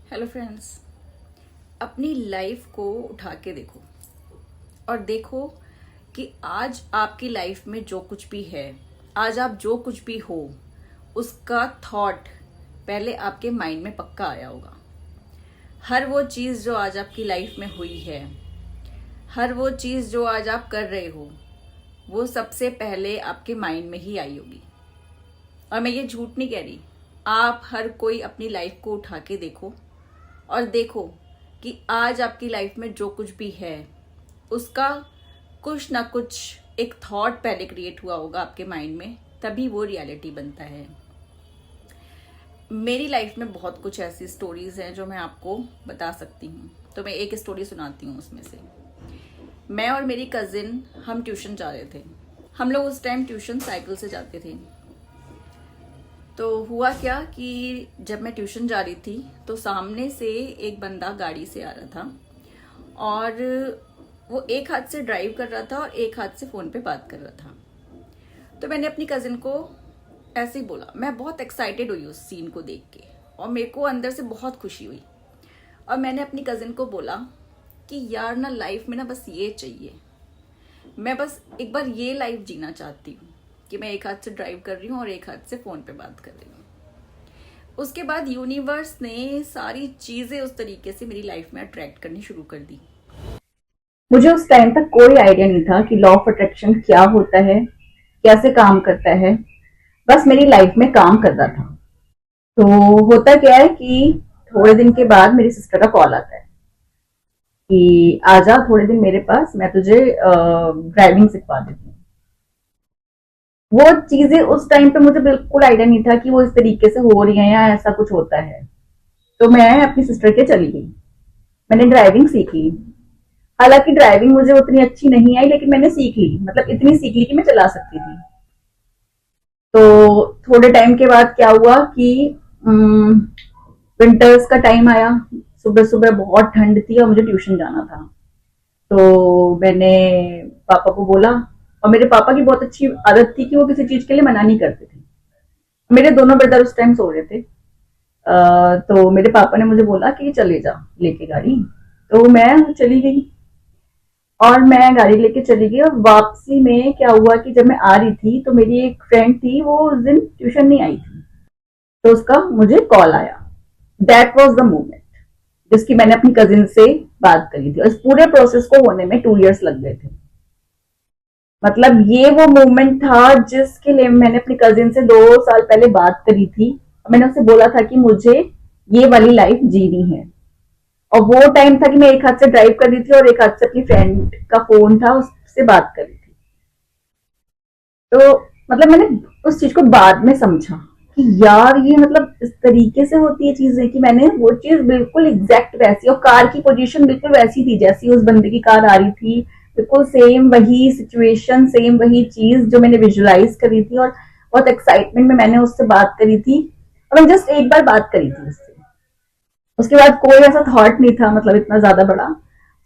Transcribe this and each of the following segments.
Hello friends, अपनी life को उठा के देखो और देखो कि आज आपकी लाइफ में जो कुछ भी है, आज आप जो कुछ भी हो, उसका थॉट पहले आपके माइंड में पक्का आया होगा। हर वो चीज़ जो आज आपकी लाइफ में हुई है, हर वो चीज़ जो आज आप कर रहे हो, वो सबसे पहले आपके माइंड में ही आई होगी। और मैं ये झूठ नहीं कह रही, आप हर कोई अपनी लाइफ को उठा के देखो और देखो कि आज आपकी लाइफ में जो कुछ भी है उसका कुछ ना कुछ एक थॉट पहले क्रिएट हुआ होगा आपके माइंड में, तभी वो रियलिटी बनता है। मेरी लाइफ में बहुत कुछ ऐसी स्टोरीज हैं जो मैं आपको बता सकती हूँ, तो मैं एक स्टोरी सुनाती हूँ उसमें से। मैं और मेरी कजिन हम ट्यूशन जा रहे थे। हम लोग उस टाइम ट्यूशन साइकिल से जाते थे। तो हुआ क्या कि जब मैं ट्यूशन जा रही थी तो सामने से एक बंदा गाड़ी से आ रहा था और वो एक हाथ से ड्राइव कर रहा था और एक हाथ से फ़ोन पे बात कर रहा था। तो मैंने अपनी कज़िन को ऐसे ही बोला। मैं बहुत एक्साइटेड हुई उस सीन को देख के और मेरे को अंदर से बहुत खुशी हुई। और मैंने अपनी कज़िन को बोला कि यार ना, लाइफ में ना बस ये चाहिए, मैं बस एक बार ये लाइफ जीना चाहती हूँ कि मैं एक हाथ से ड्राइव कर रही हूँ और एक हाथ से फ़ोन पे बात कर रही हूँ। उसके बाद यूनिवर्स ने सारी चीज़ें उस तरीके से मेरी लाइफ में अट्रैक्ट करनी शुरू कर दी। मुझे उस टाइम तक कोई आइडिया नहीं था कि लॉ ऑफ अट्रैक्शन क्या होता है, कैसे काम करता है। बस मेरी लाइफ में काम कर रहा था। तो होता क्या है कि थोड़े दिन के बाद मेरी सिस्टर का कॉल आता है कि आजा थोड़े दिन मेरे पास, मैं तुझे ड्राइविंग सिखा देती हूँ। वो चीजें उस टाइम पे मुझे बिल्कुल आइडिया नहीं था कि वो इस तरीके से हो रही है या ऐसा कुछ होता है। तो मैं अपनी सिस्टर के चली गई। मैंने ड्राइविंग सीख ली। हालांकि ड्राइविंग मुझे उतनी अच्छी नहीं आई, लेकिन मैंने सीख ली, मतलब इतनी सीख ली कि मैं चला सकती थी। तो थोड़े टाइम के बाद क्या हुआ कि विंटर्स का टाइम आया। सुबह सुबह बहुत ठंड थी और मुझे ट्यूशन जाना था। तो मैंने पापा को बोला, और मेरे पापा की बहुत अच्छी आदत थी कि वो किसी चीज के लिए मना नहीं करते थे। मेरे दोनों ब्रदर उस टाइम सो रहे थे। तो मेरे पापा ने मुझे बोला कि चले जा लेके गाड़ी। तो मैं चली गई और मैं गाड़ी लेके चली गई। और वापसी में क्या हुआ कि जब मैं आ रही थी तो मेरी एक फ्रेंड थी, वो उस दिन ट्यूशन नहीं आई थी। तो उसका मुझे कॉल आया। दैट वाज द मोमेंट जिसकी मैंने अपनी कजिन से बात करी थी। और इस पूरे प्रोसेस को होने में 2 years लग गए थे। मतलब ये वो मोमेंट था जिसके लिए मैंने अपनी कजिन से 2 साल पहले बात करी थी। मैंने उससे बोला था कि मुझे ये वाली लाइफ जीनी है। और वो टाइम था कि मैं एक हाथ से ड्राइव कर रही थी और एक हाथ से अपनी फ्रेंड का फोन था, उससे बात कर रही थी। तो मतलब मैंने उस चीज को बाद में समझा कि यार ये मतलब इस तरीके से होती है चीजें, कि मैंने वो चीज बिल्कुल एग्जैक्ट वैसी, और कार की पोजीशन बिल्कुल वैसी थी जैसी उस बंदे की कार आ रही थी। बिल्कुल सेम वही सिचुएशन, सेम वही चीज जो मैंने विजुअलाइज करी थी। और बहुत एक्साइटमेंट में मैंने उससे बात करी थी। और मैं जस्ट एक बार बात करी थी उससे। उसके बाद कोई ऐसा थॉट नहीं था, मतलब इतना ज्यादा बड़ा।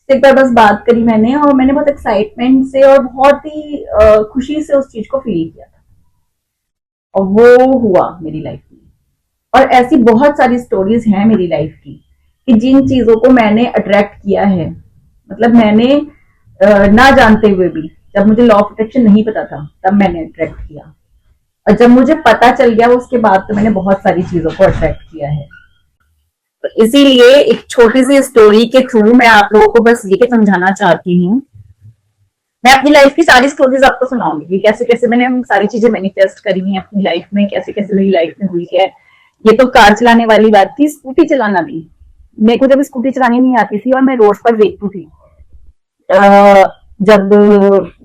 एक बार बस बात करी मैंने, और मैंने बहुत एक्साइटमेंट से और बहुत ही खुशी से उस चीज को फील किया था। और वो हुआ मेरी लाइफ में। और ऐसी बहुत सारी स्टोरीज हैं मेरी लाइफ की कि जिन चीजों को मैंने अट्रैक्ट किया है, मतलब मैंने ना जानते हुए भी, जब मुझे लॉ ऑफ अट्रैक्शन नहीं पता था तब मैंने अट्रैक्ट किया। और जब मुझे पता चल गया उसके बाद तो मैंने बहुत सारी चीजों को अट्रैक्ट किया है। तो इसीलिए एक छोटी सी स्टोरी के थ्रू मैं आप लोगों को बस ये समझाना चाहती हूँ। मैं अपनी लाइफ की सारी स्टोरीज आपको सुनाऊंगी कि कैसे कैसे मैंने सारी चीजें मैनिफेस्ट करी हुई अपनी लाइफ में, कैसे कैसे मेरी लाइफ में हुई है। ये तो कार चलाने वाली बात थी। स्कूटी चलाना भी, मेरे को जब स्कूटी चलानी नहीं आती थी और मैं रोड पर देखती थी, जब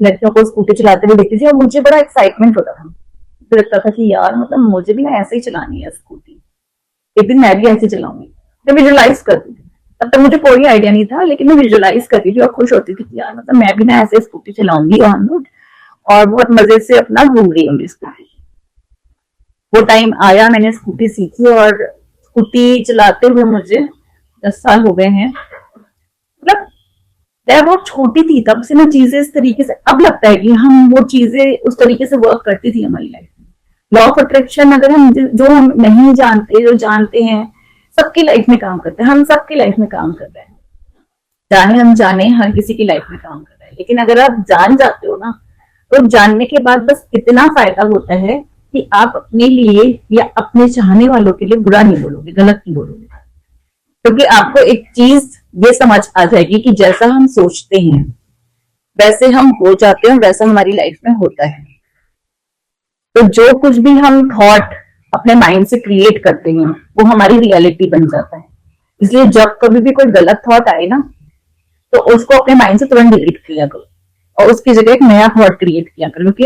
लड़कियों को स्कूटी चलाते हुए देखती थी, और मुझे बड़ा एक्साइटमेंट होता था। मुझे लगता था कि यार मतलब मुझे भी ना ऐसे ही चलानी है स्कूटी, एक दिन मैं भी ऐसे चलाऊंगी। मैं विजुअलाइज करती थी। तब तक मुझे कोई आइडिया नहीं था, लेकिन मैं विजुअलाइज करती थी और खुश होती थी कि यार मतलब मैं भी ना ऐसे स्कूटी चलाऊंगी ऑन रोड और बहुत मजे से अपना घूम रही हूँ स्कूटी। वो टाइम आया, मैंने स्कूटी सीखी और स्कूटी चलाते हुए मुझे 10 साल हो गए हैं। मतलब मैं बहुत छोटी थी तब से ना चीजें इस तरीके से, अब लगता है कि हम वो चीजें उस तरीके से वर्क करती थी हमारी लाइफ में। लॉ ऑफ अट्रैक्शन अगर हम जो हम नहीं जानते, जो जानते हैं, सबकी लाइफ में काम करता है, हम सबकी लाइफ में काम कर रहे हैं, जाने हम जाने हर किसी की लाइफ में काम कर रहा है। लेकिन अगर आप जान जाते हो ना, तो जानने के बाद बस इतना फायदा होता है कि आप अपने लिए या अपने चाहने वालों के लिए बुरा नहीं बोलोगे, गलत नहीं बोलोगे, क्योंकि आपको एक चीज ये समझ आ जाएगी कि जैसा हम सोचते हैं वैसे हम हो जाते हैं, वैसा हमारी लाइफ में होता है। तो जो कुछ भी हम थॉट अपने माइंड से क्रिएट करते हैं वो हमारी रियलिटी बन जाता है। इसलिए जब कभी भी कोई गलत थॉट आए ना, तो उसको अपने माइंड से तुरंत डिलीट किया करो और उसकी जगह एक नया थॉट क्रिएट किया करो, क्योंकि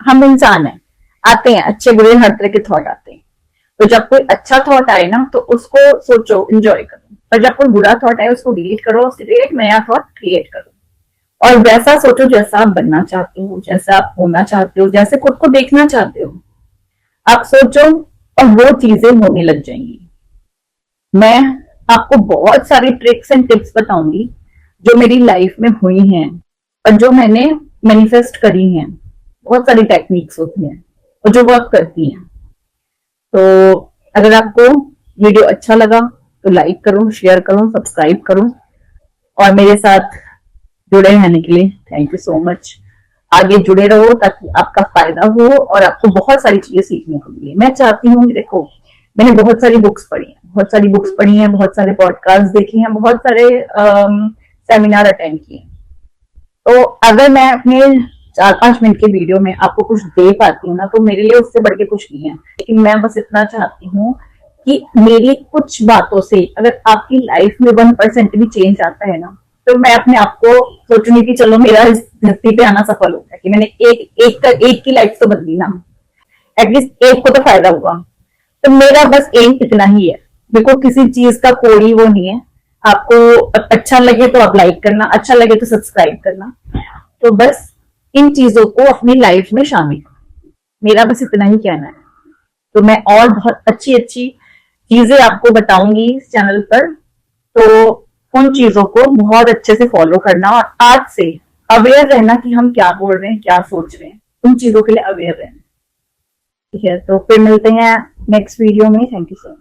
हम इंसान हैं, आते हैं अच्छे बुरे हर तरह के थॉट आते हैं। तो जब कोई अच्छा थॉट आए ना तो उसको सोचो, एंजॉय करो, और जब कोई बुरा थॉट आए उसको डिलीट करो, उसकी जगह एक नया थॉट क्रिएट करो और वैसा सोचो जैसा आप बनना चाहते हो, जैसा आप होना चाहते हो, जैसे खुद को देखना चाहते हो, आप सोचो और वो चीजें होने लग जाएंगी। मैं आपको बहुत सारी ट्रिक्स एंड टिप्स बताऊंगी जो मेरी लाइफ में हुई हैं और जो मैंने मैनिफेस्ट करी हैं। बहुत सारी टेक्निक्स होती हैं और जो वर्क करती हैं। तो अगर आपको वीडियो अच्छा लगा तो लाइक करो, शेयर करो, सब्सक्राइब करो और मेरे साथ जुड़े रहने के लिए थैंक यू सो मच। आगे जुड़े रहो ताकि आपका फायदा हो और आपको बहुत सारी चीजें सीखने को मिले। मैं चाहती हूँ, देखो मैंने बहुत सारी बुक्स पढ़ी हैं, बहुत सारे पॉडकास्ट देखे हैं, बहुत सारे सेमिनार अटेंड किए। तो अगर मैं अपने 4-5 मिनट के वीडियो में आपको कुछ दे पाती हूँ ना, तो मेरे लिए उससे बढ़ के कुछ नहीं है। लेकिन मैं बस इतना चाहती हूँ कि मेरी कुछ बातों से अगर आपकी लाइफ में 1% भी चेंज आता है ना, तो मैं अपने आप को सोचूंगी कि चलो मेरा इस धरती पे आना सफल हो गया, कि मैंने एक की लाइफ तो बदली ना, एटलीस्ट एक को तो फायदा हुआ। तो मेरा बस एम इतना ही है। देखो किसी चीज का कोई वो नहीं है, आपको अच्छा लगे तो आप लाइक करना, अच्छा लगे तो सब्सक्राइब करना। तो बस इन चीजों को अपनी लाइफ में शामिल, मेरा बस इतना ही कहना है। तो मैं और बहुत अच्छी अच्छी चीजें आपको बताऊंगी इस चैनल पर, तो उन चीजों को बहुत अच्छे से फॉलो करना और आज से अवेयर रहना कि हम क्या बोल रहे हैं, क्या सोच रहे हैं, उन चीजों के लिए अवेयर रहना। ठीक है, तो फिर मिलते हैं नेक्स्ट वीडियो में। Thank you so much.